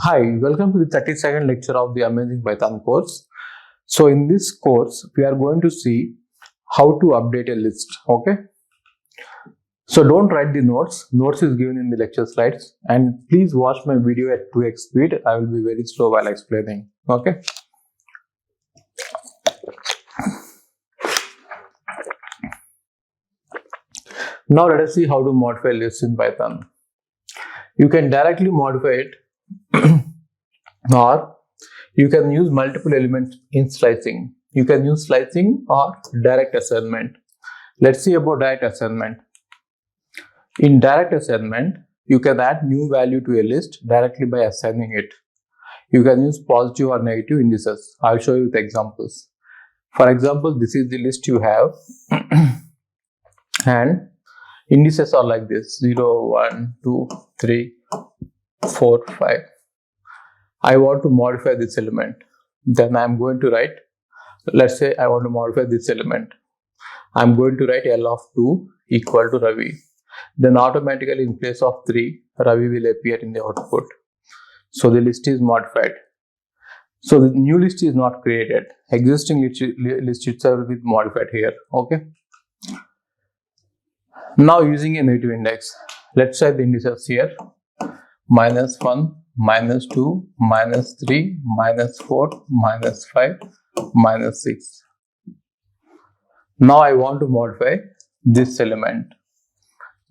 Hi, welcome to the 32nd lecture of the Amazing Python course. So in this course, we are going to see how to update a list. Okay. So don't write the notes. Notes is given in the lecture slides. And please watch my video at 2x speed. I will be very slow while explaining. Okay. Now let us see how to modify lists in Python. You can directly modify it or you can use multiple elements in slicing. You can use slicing or direct assignment. Let's see about direct assignment. In direct assignment, you can add new value to a list directly by assigning it. You can use positive or negative indices. I'll show you with examples. For example, this is the list you have and indices are like this: 0, 1, 2, 3, 4, 5. I want to modify this element. Then I'm going to write, let's say I want to modify this element. I'm going to write L of 2 equal to Ravi. Then automatically in place of 3, Ravi will appear in the output. So the list is modified. So the new list is not created. Existing list itself will be modified here. Okay. Now using a negative index, let's say the indices here: -1, -2, -3, -4, -5, -6. Now I want to modify this element.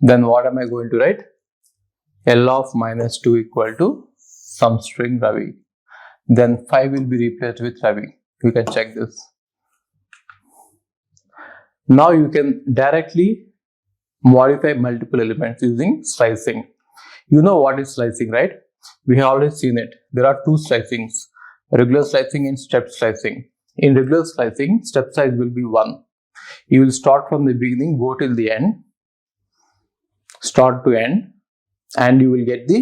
Then what am I going to write? L of -2 equal to some string Ravi. Then 5 will be replaced with Ravi. You can check this. Now you can directly modify multiple elements using slicing. You know what is slicing, right? We have already seen it. There are two slicings: regular slicing and step slicing. In regular slicing, step size will be 1. You will start from the beginning, go till the end, start to end, and you will get the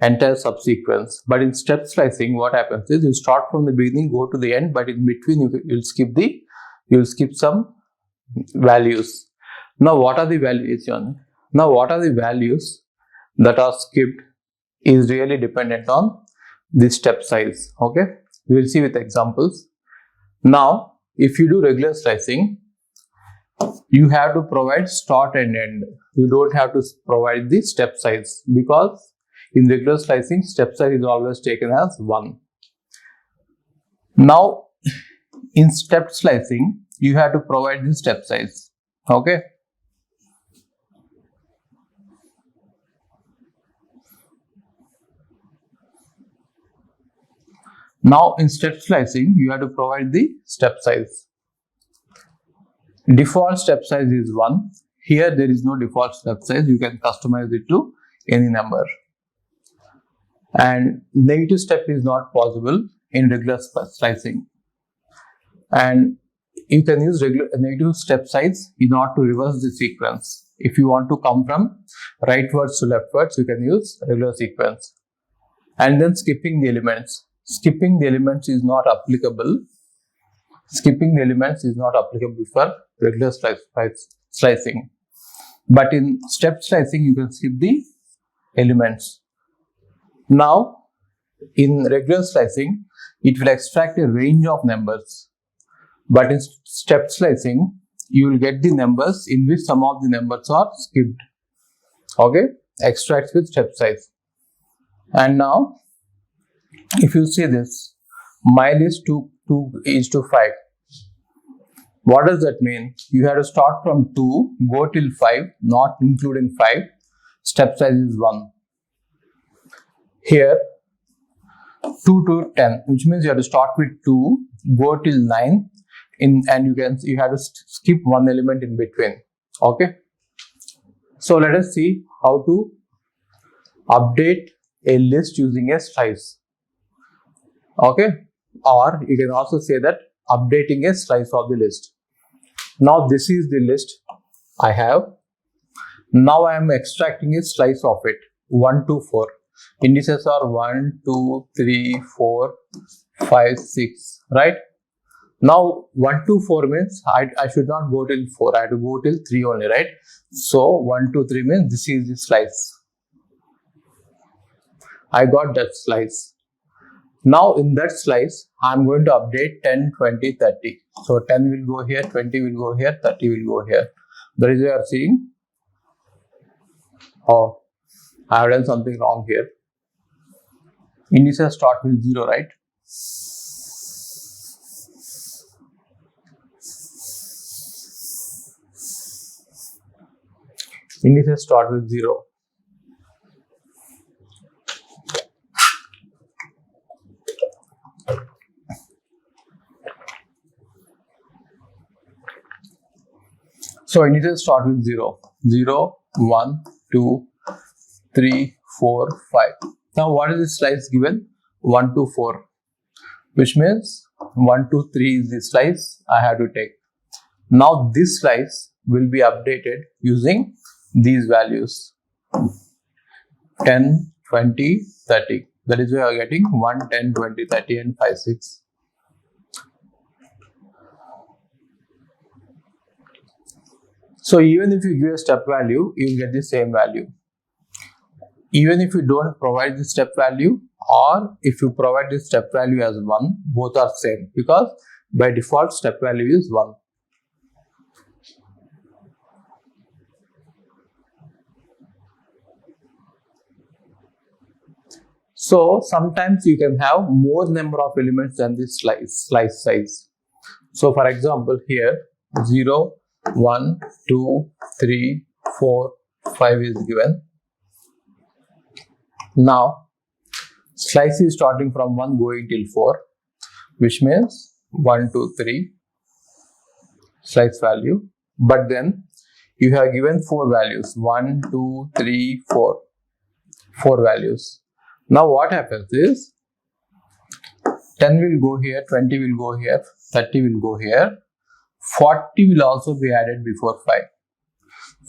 entire subsequence. But in step slicing, what happens is you start from the beginning, go to the end, but in between you will skip some values. Now what are the values? Now what are the values that are skipped is really dependent on the step size. Okay, we will see with examples. Now if you do regular slicing, you have to provide start and end. You don't have to provide the step size, because in regular slicing, step size is always taken as 1. Now in step slicing, you have to provide the step size. Okay. Now in step slicing, you have to provide the step size. Default step size is 1. Here there is no default step size. You can customize it to any number. And negative step is not possible in regular slicing. And you can use negative step size in order to reverse the sequence. If you want to come from rightwards to leftwards, you can use regular sequence. And then skipping the elements. Skipping the elements is not applicable. Skipping the elements is not applicable for regular slicing. But in step slicing, you can skip the elements. Now, in regular slicing, it will extract a range of numbers. But in step slicing, you will get the numbers in which some of the numbers are skipped. Okay, extracts with step size. And now, if you see this, my list 2 is to 5. What does that mean? You have to start from 2, go till 5, not including 5. Step size is 1. Here, 2 to 10, which means you have to start with 2, go till 9, and you have to skip one element in between. Okay. So let us see how to update a list using a slice. Okay, or you can also say that updating a slice of the list. Now this is the list I have. Now I am extracting a slice of it. 1 to 4. Indices are 1, 2, 3, 4, 5, 6. Right? Now 1 to 4 means I should not go till 4. I have to go till 3 only. Right? So 1 to 3 means this is the slice. I got that slice. Now in that slice, I'm going to update 10, 20, 30. So 10 will go here, 20 will go here, 30 will go here. That is why you are seeing, oh, I have done something wrong here. Indices start with 0, right? Indices start with 0. So indices start with 0. 0, 1, 2, 3, 4, 5. Now what is this slice given? 1 to 4. Which means 1, 2, 3 is the slice I have to take. Now this slice will be updated using these values. 10, 20, 30. That is why you are getting 1, 10, 20, 30 and 5, 6. So even if you give a step value, you will get the same value. Even if you don't provide the step value, or if you provide the step value as 1, both are same, because by default step value is 1. So sometimes you can have more number of elements than the slice size. So for example, here 0, 1, 2, 3, 4, 5 is given. Now slice is starting from 1 going till 4, which means 1, 2, 3 slice value. But then you have given 4 values, 1, 2, 3, 4, 4 values. Now what happens is 10 will go here, 20 will go here, 30 will go here, 40 will also be added before 5.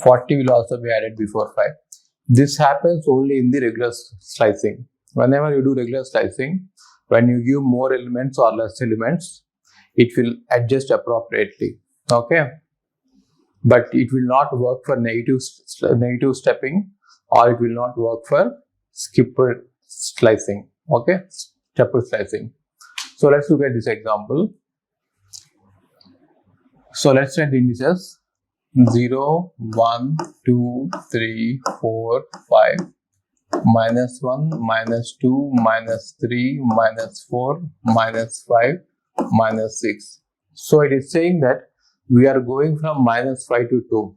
40 will also be added before 5. This happens only in the regular slicing. Whenever you do regular slicing, when you give more elements or less elements, it will adjust appropriately. Okay, but it will not work for negative stepping, or it will not work for skipper slicing. Okay, stepper slicing. So let's look at this example. So let's set the indices 0, 1, 2, 3, 4, 5, minus 1, minus 2, minus 3, minus 4, minus 5, minus 6. So it is saying that we are going from minus 5 to 2.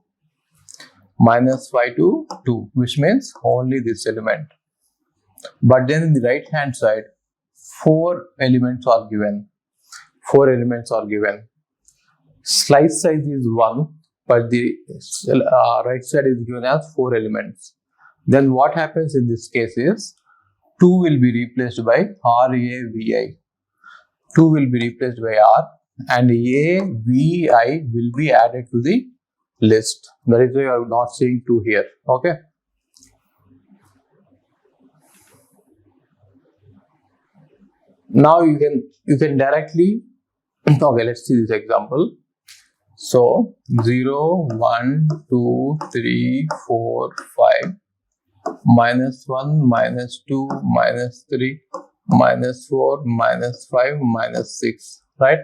Minus 5 to 2, which means only this element. But then in the right hand side, 4 elements are given. 4 elements are given. Slice size is 1, but the right side is given as 4 elements. Then what happens in this case is 2 will be replaced by RAVI. 2 will be replaced by R, and AVI will be added to the list. That is why you are not seeing 2 here. Okay. Now you can directly, okay, let's see this example. So 0, 1, 2, 3, 4, 5, minus 1, minus 2, minus 3, minus 4, minus 5, minus 6, right?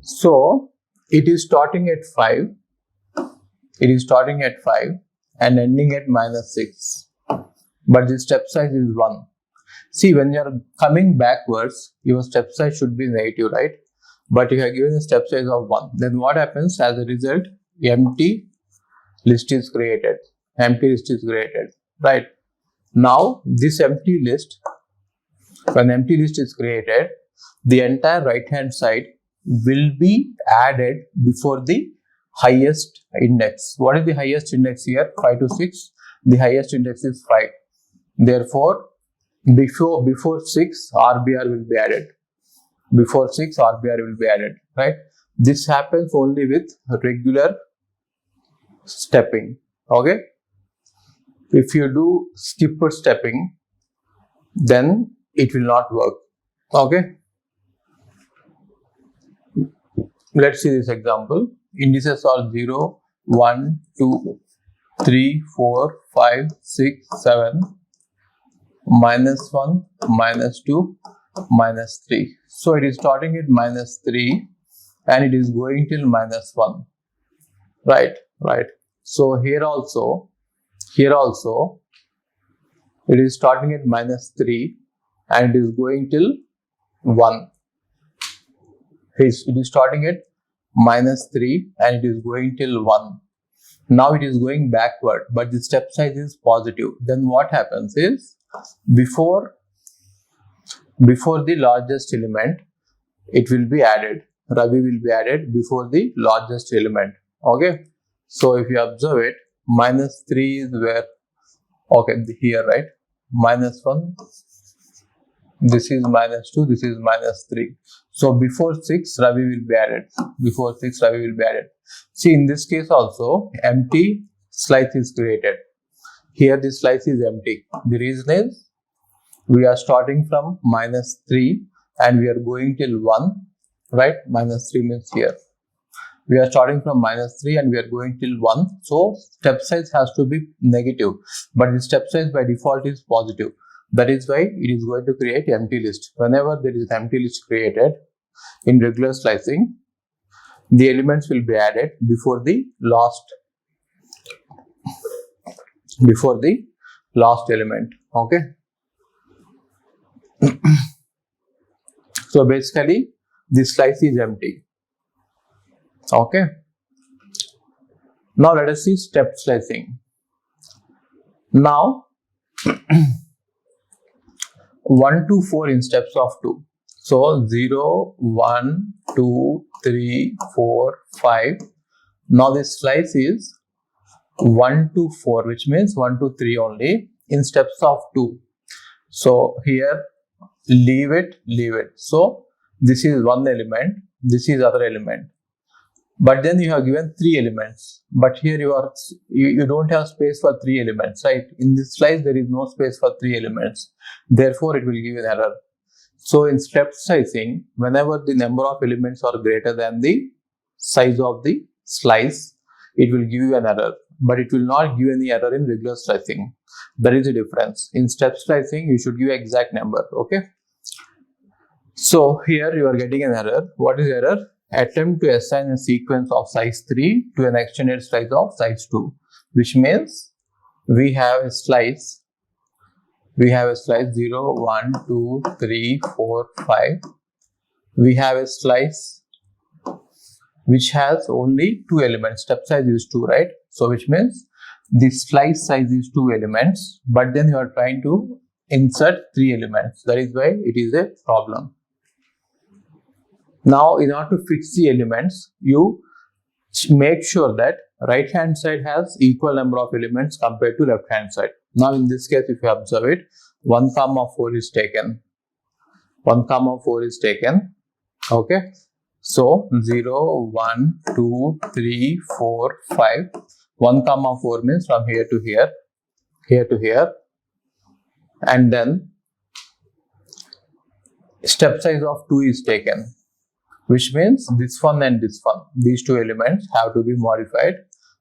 So it is starting at 5. It is starting at 5 and ending at minus 6. But the step size is 1. See, when you are coming backwards, your step size should be negative, right? But you have given a step size of 1. Then what happens? As a result, empty list is created. Empty list is created, right? Now, this empty list, when empty list is created, the entire right hand side will be added before the highest index. What is the highest index here? 5 to 6. The highest index is 5. Therefore, before 6, RBR will be added. Before 6, RBR will be added, right? This happens only with regular stepping. Okay. If you do skipper stepping, then it will not work. Okay. Let's see this example. Indices are 0, 1, 2, 3, 4, 5, 6, 7, -1, -2, -3. So it is starting at -3 and it is going till -1. Right. So here also it is starting at -3 and it is going till 1. It is starting at -3 and it is going till 1. Now it is going backward, but the step size is positive. Then what happens is, before the largest element, it will be added. Ravi will be added before the largest element. Okay. So if you observe it, -3 is where, okay, here, right? -1, this is -2, this is -3. So before 6, Ravi will be added. See, in this case also, empty slice is created. Here the slice is empty. The reason is, we are starting from -3 and we are going till 1, right? -3 means here. We are starting from -3 and we are going till 1. So step size has to be negative, but the step size by default is positive. That is why it is going to create empty list. Whenever there is an empty list created in regular slicing, the elements will be added before the last element. Okay. So basically this slice is empty. Okay. Now let us see step slicing. Now 1 to 4 in steps of 2. So 0, 1, 2, 3, 4, 5. Now this slice is 1 to 4, which means 1 to 3 only in steps of 2. So here leave it. So this is one element, this is other element. But then you have given 3 elements. But here you don't have space for 3 elements, right? In this slice there is no space for 3 elements. Therefore it will give an error. So in step slicing, whenever the number of elements are greater than the size of the slice, it will give you an error. But it will not give any error in regular slicing. That is the difference. In step slicing, you should give exact number. Okay. So here you are getting an error. What is error? Attempt to assign a sequence of size 3 to an extended slice of size 2, which means we have a slice 0, 1, 2, 3, 4, 5. We have a slice which has only 2 elements. Step size is 2, right? So which means the slice size is 2 elements, but then you are trying to insert 3 elements. That is why it is a problem. Now in order to fix the elements, you make sure that right hand side has equal number of elements compared to left hand side. Now in this case, if you observe it, 1, 4 is taken. 1, 4 is taken. Okay. So 0, 1, 2, 3, 4, 5. 1, 4 means from here to here, here to here. And then step size of 2 is taken, which means this one and this one, these 2 elements have to be modified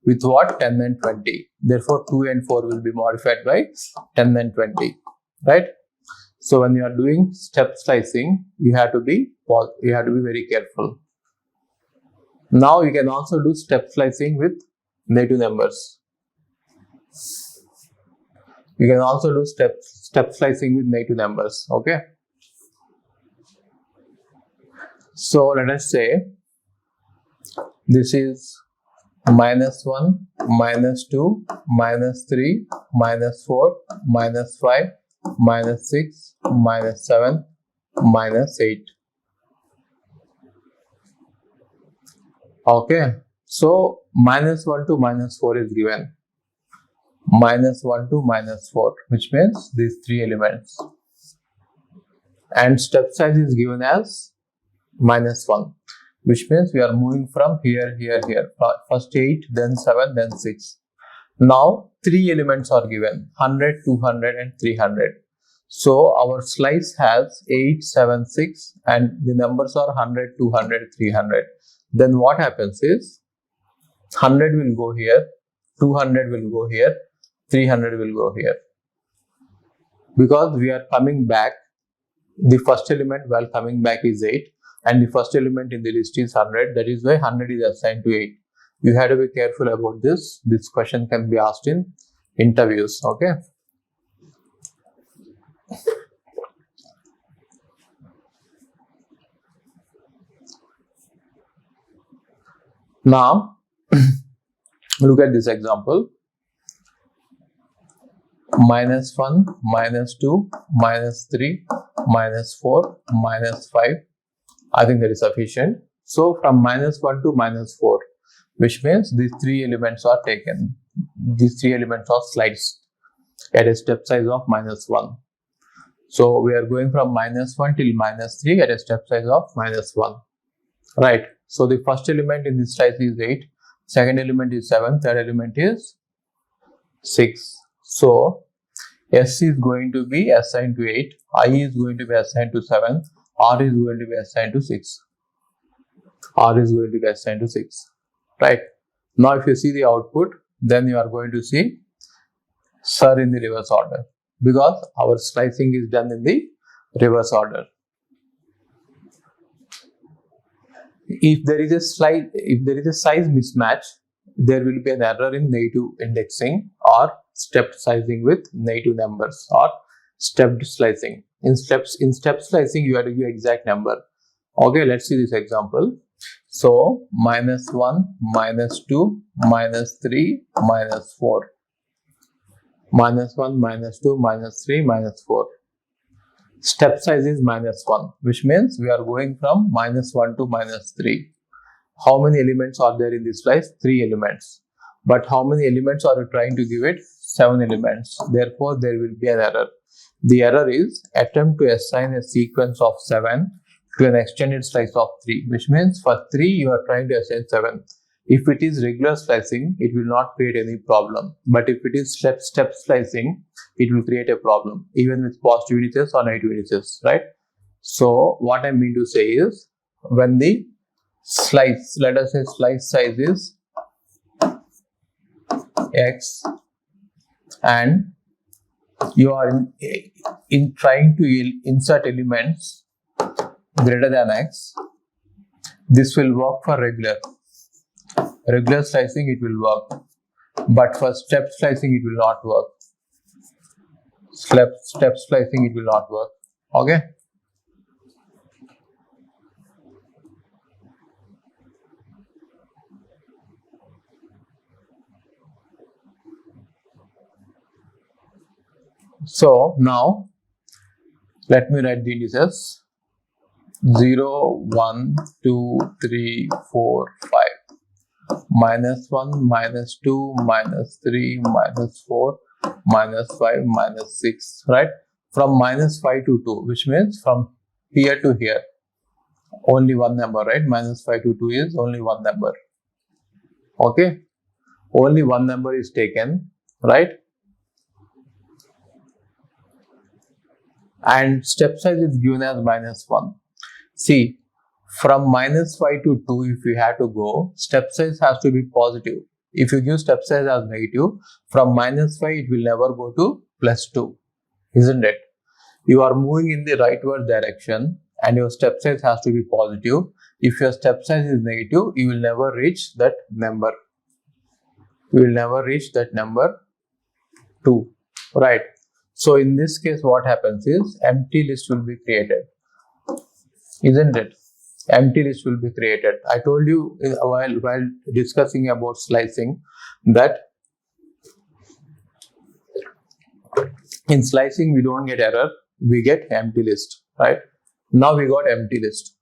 with what? 10 and 20. Therefore 2 and 4 will be modified by 10 and 20, right? So when you are doing step slicing, you have to be very careful. Now you can also do step slicing with negative numbers. You can also do step slicing with negative numbers. Okay. So let us say this is -1, -2, -3, -4, -5, -6, -7, -8. Okay. So -1 to -4 is given. -1 to -4, which means these 3 elements. And step size is given as -1, which means we are moving from here. First 8, then 7, then 6. Now 3 elements are given, 100, 200 and 300. So our slice has 8, 7, 6 and the numbers are 100, 200, 300. Then what happens is 100 will go here, 200 will go here, 300 will go here. because we are coming back. The first element while coming back is 8 and the first element in the list is 100. That is why 100 is assigned to 8. You have to be careful about this. This question can be asked in interviews. Okay. Now, look at this example. -1, -2, -3, -4, -5. I think that is sufficient. So from -1 to -4, which means these three elements are taken. These three elements are sliced at a step size of -1. So we are going from -1 till -3 at a step size of -1. Right. So the first element in this slice is 8. Second element is 7. Third element is 6. So S is going to be assigned to 8, I is going to be assigned to 7, R is going to be assigned to 6. R is going to be assigned to 6. Right. Now if you see the output, then you are going to see SIR in the reverse order, because our slicing is done in the reverse order. If there is a size mismatch, there will be an error in native indexing or stepped sizing with native numbers or stepped slicing. In step slicing, you have to give exact number. Okay, let's see this example. So -1, -2, -3, -4. -1, -2, -3, -4. Step size is -1, which means we are going from -1 to -3. How many elements are there in this slice? 3 elements. But how many elements are you trying to give it? 7 elements. Therefore, there will be an error. The error is attempt to assign a sequence of 7 to an extended slice of 3, which means for 3 you are trying to assign 7. If it is regular slicing, it will not create any problem. But if it is step slicing, it will create a problem, even with positive indices or negative indices, right? So what I mean to say is, when the slice, let us say slice size is X and you are in trying to insert elements greater than X, this will work for regular slicing, it will work, but for step slicing it will not work. Step slicing it will not work. Okay. So now let me write the indices 0, 1, 2, 3, 4, 5. -1, -2, -3, -4, -5, -6, right? From -5 to 2, which means from here to here, only one number, right? -5 to 2 is only one number. Okay, only one number is taken, right? And step size is given as -1. See, from -5 to 2, if you have to go, step size has to be positive. If you give step size as negative, from -5 it will never go to +2, isn't it? You are moving in the rightward direction and your step size has to be positive. If your step size is negative, you will never reach that number. You will never reach that number 2, right? So in this case, what happens is empty list will be created, isn't it? Empty list will be created. I told you while discussing about slicing that in slicing we don't get error, we get empty list, right? Now we got empty list.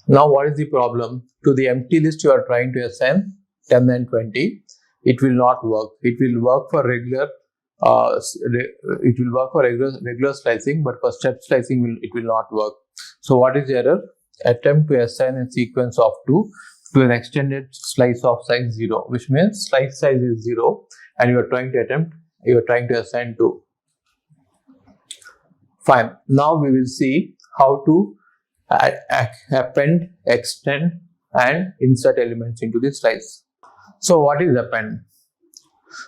Now what is the problem? To the empty list you are trying to assign 10 and 20. It will not work. It will work for regular regular slicing, but for step slicing it will not work. So what is the error? Attempt to assign a sequence of 2 to an extended slice of size 0, which means slice size is 0 and you are trying to assign 2. Fine. Now we will see how to append, extend and insert elements into the slice. So what is append?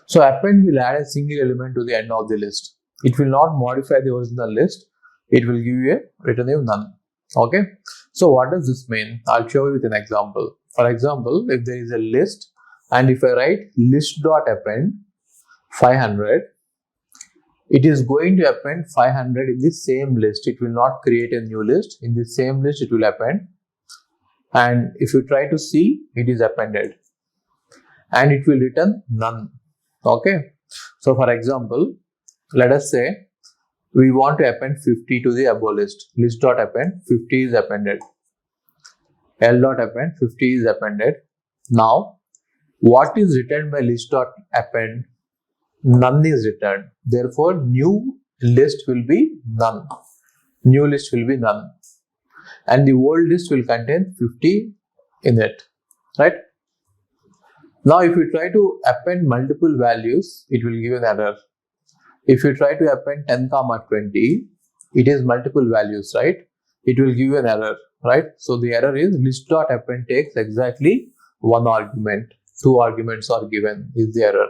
So append will add a single element to the end of the list. It will not modify the original list. It will give you return you none. Okay. So what does this mean? I'll show you with an example. For example, if there is a list and if I write list.append 500, it is going to append 500 in the same list. It will not create a new list. In the same list, it will append. And if you try to see, it is appended. And it will return none. Okay. So for example, let us say we want to append 50 to the above list. List.append 50 is appended. L.append 50 is appended. Now, what is returned by list.append? None is returned. Therefore, new list will be none. New list will be none. And the old list will contain 50 in it. Right? Now, if you try to append multiple values, it will give an error. If you try to append 10, 20, it is multiple values, right? It will give you an error, right? So the error is list.append takes exactly one argument. 2 arguments are given is the error.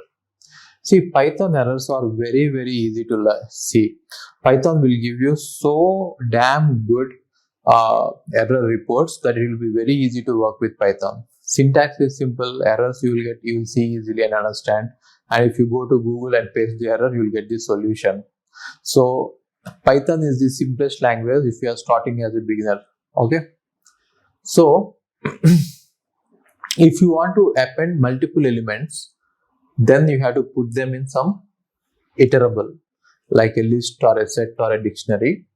See, Python errors are very, very easy to see. Python will give you so damn good error reports that it will be very easy to work with Python. Syntax is simple. Errors you will see easily and understand. And if you go to Google and paste the error, you will get the solution. So Python is the simplest language if you are starting as a beginner. Okay. So if you want to append multiple elements, then you have to put them in some iterable, like a list or a set or a dictionary.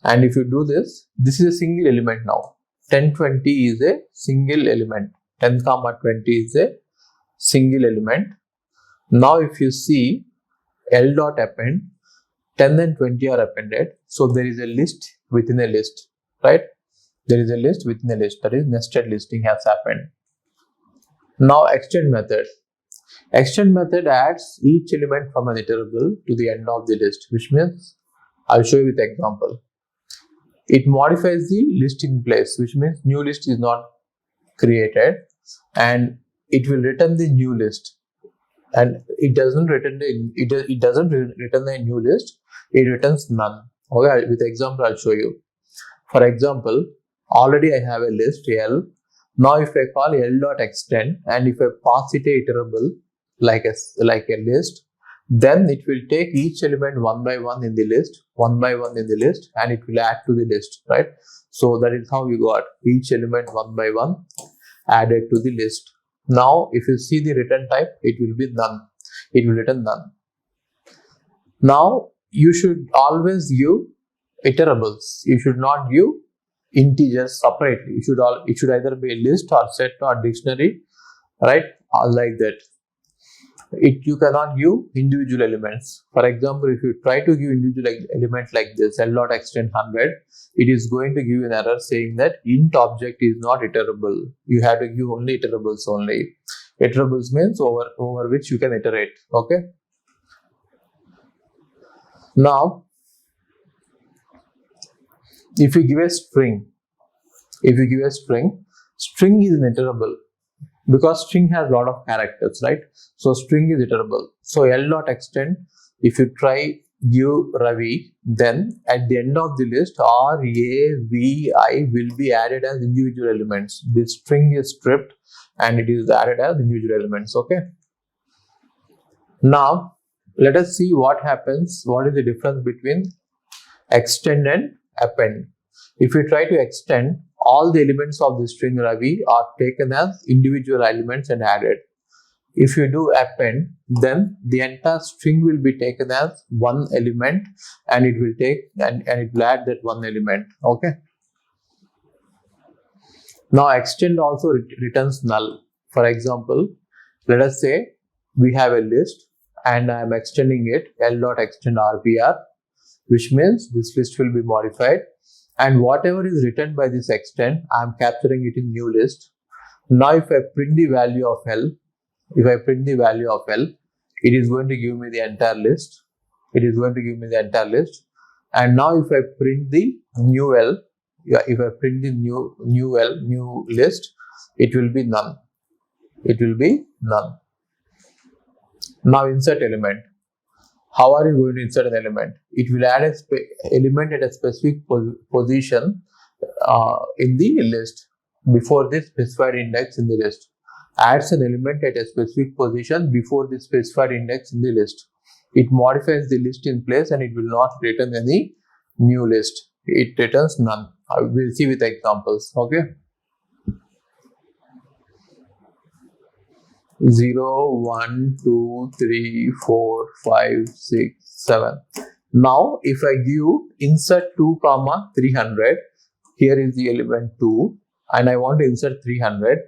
And if you do this, this is a single element now. 10, 20 is a single element. 10, 20 is a single element. Now, if you see L.append, 10 and 20 are appended. So there is a list within a list, right? There is a list within a list, that is nested listing has happened. Now, extend method. Extend method adds each element from an iterable to the end of the list, which means I'll show you with example. It modifies the list in place, which means new list is not created, and it will return the new list. And it doesn't return the new list. It returns none. Okay, with example I'll show you. For example, already I have a list L. Now if I call L.extend and if I pass it a iterable like a list, then it will take each element one by one in the list, and it will add to the list, right? So that is how we got each element one by one added to the list. Now, if you see the return type, it will be none. It will return none. Now, you should always give iterables. You should not give integers separately. It should either be a list or set or dictionary, right? Or like that. You cannot give individual elements. For example, if you try to give individual elements like this, L.extend 100, it is going to give an error saying that int object is not iterable. You have to give only iterables only. Iterables means over which you can iterate. Okay. Now, if you give a string, string is an iterable. Because string has a lot of characters, right? So string is iterable. So L.extend, if you try give Ravi, then at the end of the list, R, A, V, I will be added as individual elements. This string is stripped and it is added as individual elements. Okay. Now, let us see what happens. What is the difference between extend and append? If you try to extend, all the elements of the string Ravi are taken as individual elements and added. If you do append, then the entire string will be taken as one element and it will take and it will add that one element. Okay. Now extend also returns null. For example, let us say we have a list and I am extending it L.extend RPR, which means this list will be modified. And whatever is written by this extend, I am capturing it in new list. Now, if I print the value of L, it is going to give me the entire list. And now, if I print the new L, new list, it will be none. Now, insert element. How are you going to insert an element? It will add an element at a specific position in the list before the specified index in the list. Adds an element at a specific position before the specified index in the list. It modifies the list in place and it will not return any new list. It returns none. We'll see with examples. Okay. 0, 1, 2, 3, 4, 5, 6, 7. Now, if I give insert 2, 300, here is the element 2, and I want to insert 300,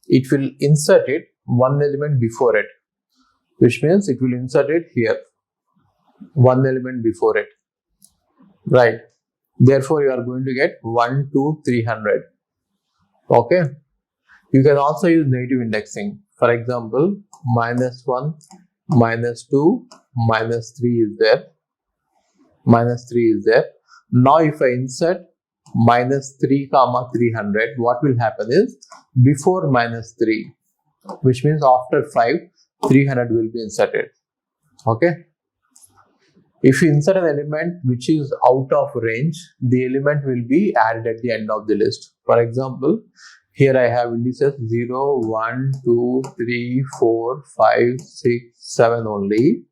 it will insert it one element before it, which means it will insert it here, one element before it, right? Therefore, you are going to get 1, 2, 300. Okay. You can also use negative indexing. For example, -1, -2, -3 is there. -3 is there. Now, if I insert -3, 300, what will happen is before -3, which means after 5, 300 will be inserted. Okay. If you insert an element which is out of range, the element will be added at the end of the list. For example, here I have indices 0, 1, 2, 3, 4, 5, 6, 7 only.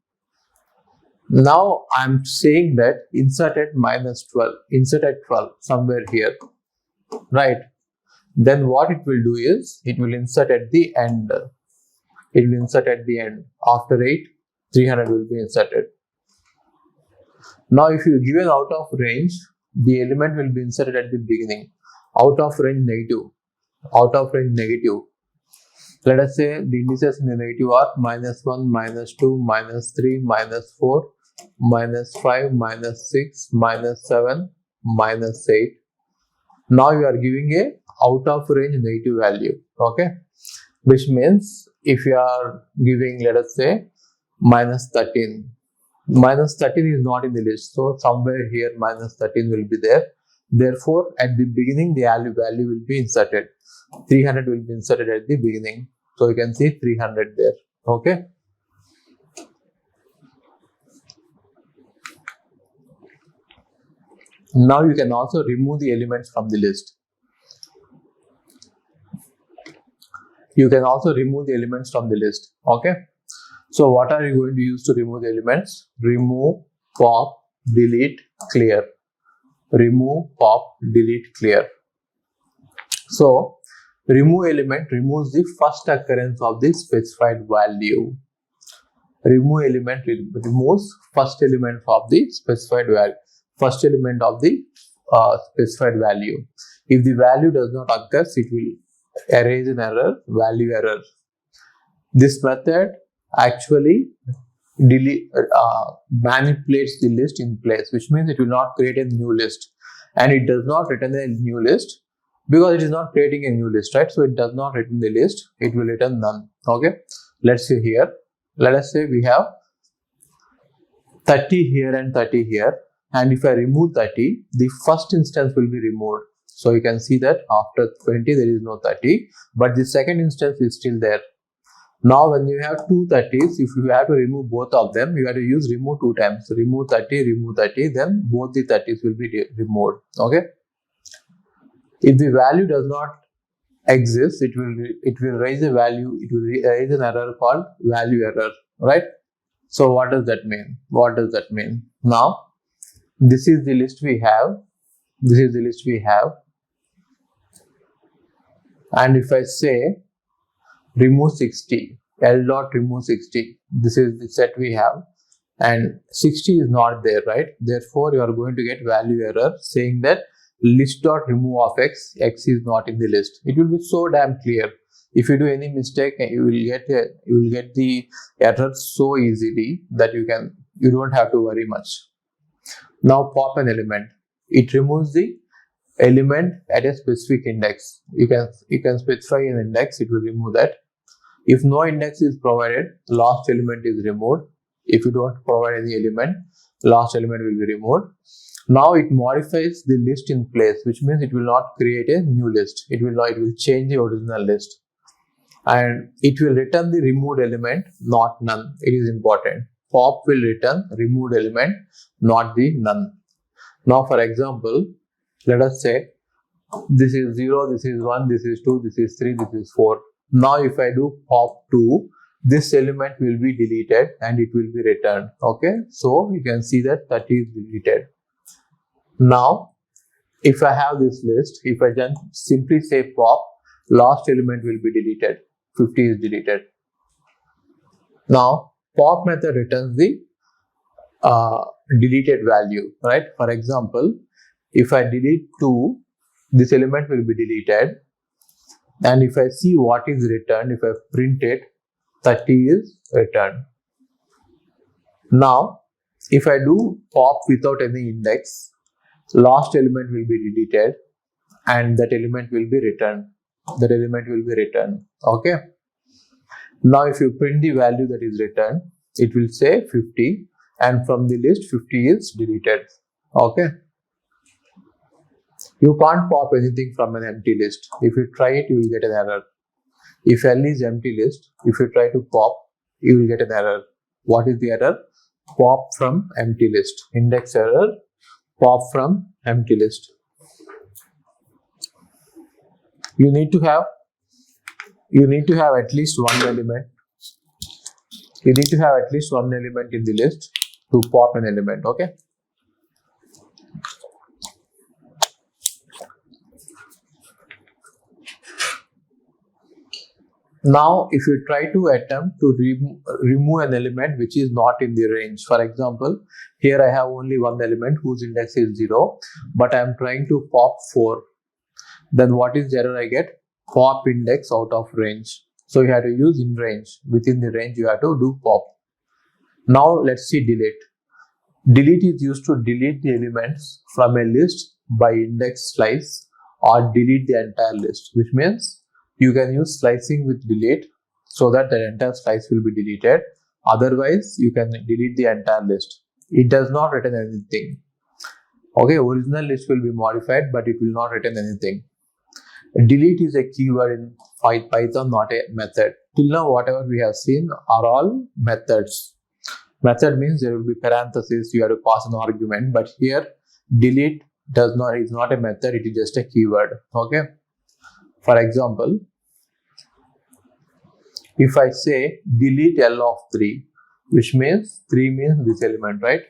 Now I'm saying that insert at -12, insert at 12 somewhere here, right? Then what it will do is it will insert at the end. It will insert at the end. After 8, 300 will be inserted. Now if you give an out of range, the element will be inserted at the beginning. Out of range negative. Out of range negative. Let us say the indices in the negative are -1, -2, -3, -4, -5, -6, -7, -8. Now you are giving a out of range negative value. Okay, which means if you are giving, let us say, -13. -13 is not in the list, so somewhere here -13 will be there. Therefore, at the beginning, the value will be inserted. 300 will be inserted at the beginning. So you can see 300 there. Okay. Now you can also remove the elements from the list. You can also remove the elements from the list. Okay. So what are you going to use to remove the elements? Remove, pop, delete, clear. Remove, pop, delete, clear. So remove element removes the first occurrence of the specified value. Remove element removes first element of the specified value. First element of the specified value. If the value does not occur, it will erase an error, value error. This method actually manipulates the list in place, which means it will not create a new list, and it does not return a new list because it is not creating a new list, right? So it does not return the list, it will return none. Okay, let's see here. Let us say we have 30 here and 30 here, and if I remove 30, the first instance will be removed. So you can see that after 20 there is no 30, but the second instance is still there. Now when you have two 30s, if you have to remove both of them, you have to use remove 2 times. So remove 30, then both the 30s will be removed. Okay. If the value does not exist, it will raise a value, it will raise an error called value error, right? So what does that mean? What does that mean? Now this is the list we have. This is the list we have. And if I say remove 60, L dot remove 60, this is the set we have, and 60 is not there, right? Therefore you are going to get value error saying that list dot remove of x is not in the list. It will be so damn clear. If you do any mistake, you will get the error so easily that you don't have to worry much. Now pop an element. It removes the element at a specific index. You can specify an index, it will remove that. If no index is provided, last element is removed. If you don't provide any element, last element will be removed. Now it modifies the list in place, which means it will not create a new list. It will change the original list, and it will return the removed element, not none. It is important. pop will return removed element, not the none. Now for example, let us say this is 0, this is 1, this is 2, this is 3, this is 4. Now if I do pop 2, this element will be deleted and it will be returned. Okay, so you can see that 30 is deleted. Now if I have this list, if I just simply say pop, last element will be deleted, 50 is deleted. Now pop method returns the deleted value, right? For example, if I delete 2, this element will be deleted, and if I see what is returned, if I print it, 30 is returned. Now if I do pop without any index, last element will be deleted and that element will be returned. Okay, now if you print the value that is returned, it will say 50, and from the list 50 is deleted. Okay, you can't pop anything from an empty list. If you try it, you will get an error. If L is empty list, if you try to pop, you will get an error. What is the error? Pop from empty list. Index error, pop from empty list. You need to have at least one element. You need to have at least one element in the list to pop an element. Okay. Now if you try to attempt to remove an element which is not in the range, for example, here I have only one element whose index is 0, but I am trying to pop 4, then what is the error I get? Pop index out of range. So you have to use in range. Within the range you have to do pop. Now let's see delete. Delete is used to delete the elements from a list by index slice or delete the entire list, which means you can use slicing with delete so that the entire slice will be deleted. Otherwise, you can delete the entire list. It does not return anything. Okay, original list will be modified, but it will not return anything. Delete is a keyword in Python, not a method. Till now, whatever we have seen are all methods. Method means there will be parentheses, you have to pass an argument, but here delete is not a method, it is just a keyword. Okay. For example, if I say delete L of 3, which means 3 means this element, right?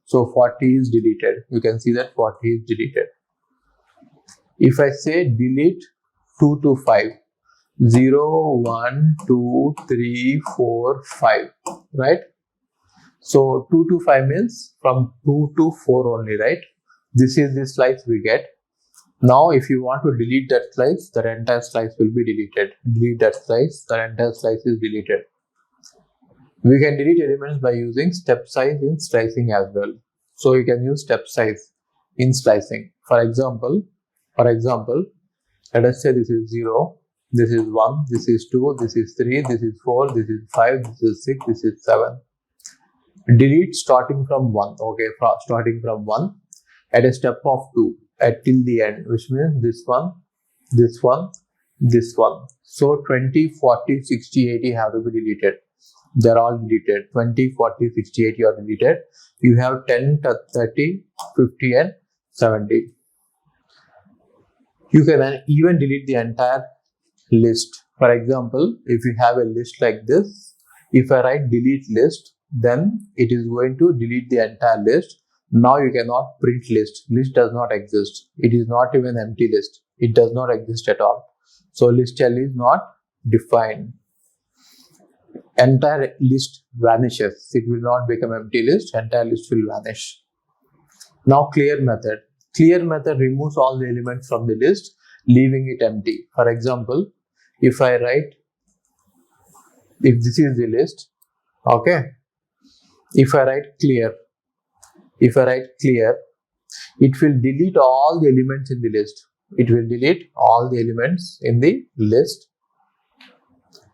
So 40 is deleted. You can see that 40 is deleted. If I say delete 2 to 5, 0, 1, 2, 3, 4, 5, right? So 2 to 5 means from 2 to 4 only, right? This is the slice we get. Now if you want to delete that slice, the entire slice will be deleted. Delete that slice, the entire slice is deleted. We can delete elements by using step size in slicing as well. So you can use step size in slicing. For example, let us say this is 0, this is 1, this is 2, this is 3, this is 4, this is 5, this is 6, this is 7. Delete starting from 1, okay, starting from 1 at a step of 2 till the end, which means this one, this one, this one. So 20, 40, 60, 80 have to be deleted. They're all deleted. 20, 40, 60, 80 are deleted. You have 10, 30, 50 and 70. You can even delete the entire list. For example, if you have a list like this, if I write delete list, then it is going to delete the entire list. Now you cannot print list. List does not exist. It is not even empty list. It does not exist at all. So list L is not defined. Entire list vanishes. It will not become empty list. Entire list will vanish. Now clear method. Clear method removes all the elements from the list, leaving it empty. For example, if I write, if this is the list, okay, if I write clear, it will delete all the elements in the list. It will delete all the elements in the list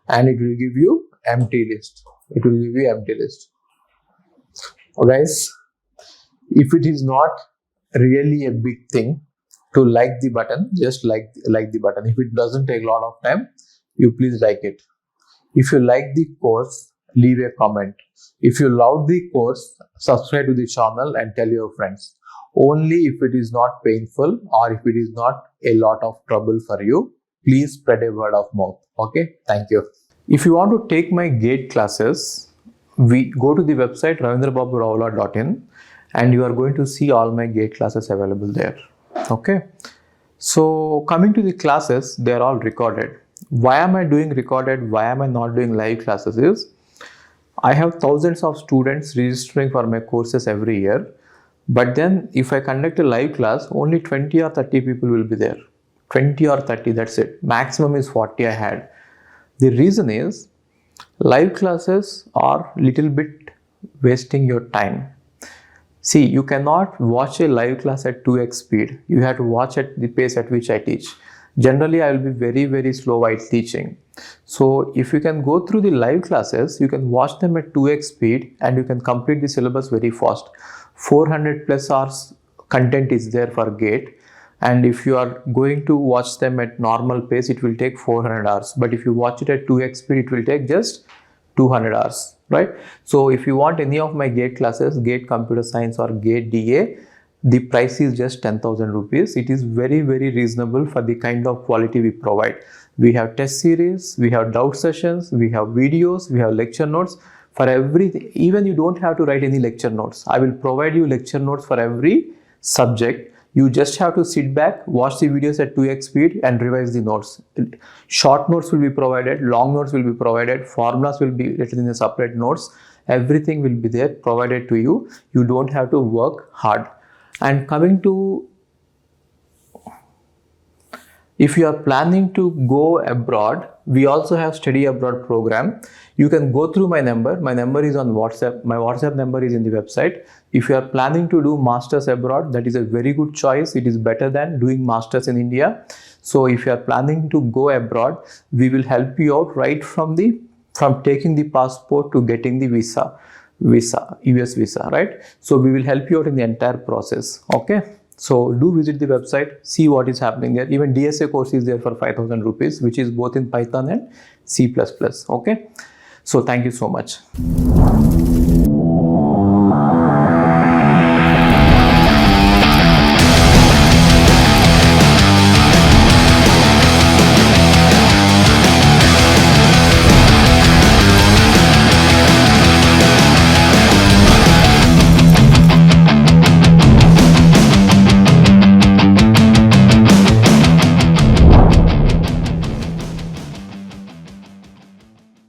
and it will give you empty list. It will give you empty list. Okay, guys, if it is not really a big thing to like the button, just like the button. If it doesn't take a lot of time, you please like it. If you like the course, leave a comment. If you loved the course, subscribe to the channel and tell your friends. Only if it is not painful or if it is not a lot of trouble for you, please spread a word of mouth. Okay, thank you. If you want to take my GATE classes, we go to the website ravindrababuravula.in and you are going to see all my GATE classes available there. Okay. So coming to the classes, they are all recorded. Why am I doing recorded? Why am I not doing live classes? Is I have thousands of students registering for my courses every year. But then if I conduct a live class, only 20 or 30 people will be there. 20 or 30, that's it. Maximum is 40 I had. The reason is live classes are little bit wasting your time. See, you cannot watch a live class at 2x speed. You have to watch at the pace at which I teach. Generally, I will be very, very slow while teaching. So if you can go through the live classes, you can watch them at 2x speed and you can complete the syllabus very fast. 400 plus hours content is there for GATE. And if you are going to watch them at normal pace, it will take 400 hours. But if you watch it at 2x speed, it will take just 200 hours, right? So if you want any of my GATE classes, GATE Computer Science or GATE DA, the price is just 10,000 rupees. It is very, very reasonable for the kind of quality we provide. We have test series, we have doubt sessions, we have videos, we have lecture notes. For everything, even you don't have to write any lecture notes. I will provide you lecture notes for every subject. You just have to sit back, watch the videos at 2x speed and revise the notes. Short notes will be provided, long notes will be provided, formulas will be written in a separate notes. Everything will be there provided to you. You don't have to work hard. And coming to, if you are planning to go abroad, we also have study abroad program. You can go through my number. My number is on WhatsApp. My WhatsApp number is in the website. If you are planning to do masters abroad, that is a very good choice. It is better than doing masters in India. So if you are planning to go abroad, we will help you out right from taking the passport to getting the visa, US visa, right? So we will help you out in the entire process. Okay. So do visit the website, see what is happening there. Even DSA course is there for 5,000 rupees, which is both in Python and C++. Okay. So thank you so much.